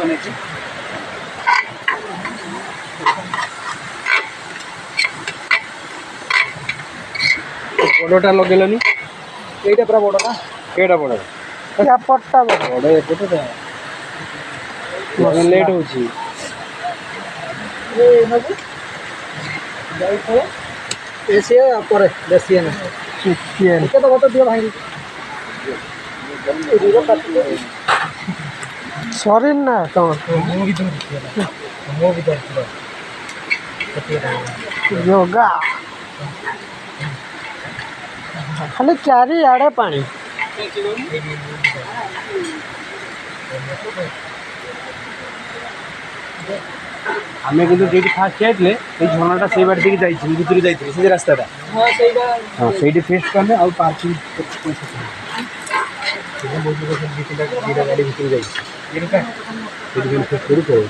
बनेछि बड़टा लगेलानी एटा पूरा बड़टा केटा बड़ क्या पट्टा बड़ बड़ एपटा लेट होछि ये नबु जाई थले एसे पर देसी ना चिकेन के तो बता दियो भाई सॉरी ना तो मो भी योगा खाली चारि आड़े पानी आमे किंतु जेठी फास्ट जाइतले ए झरनाटा सेई बाटे दिके जाइछि भितरी जाइछि से रास्ताटा हां सेइडा हां सेइडी फेस्ट करले आ पार्किंग पैसा से बहुत लोग बीटीला गाड़ी भितरी जाइछि एटा सेइडी फेस्ट करू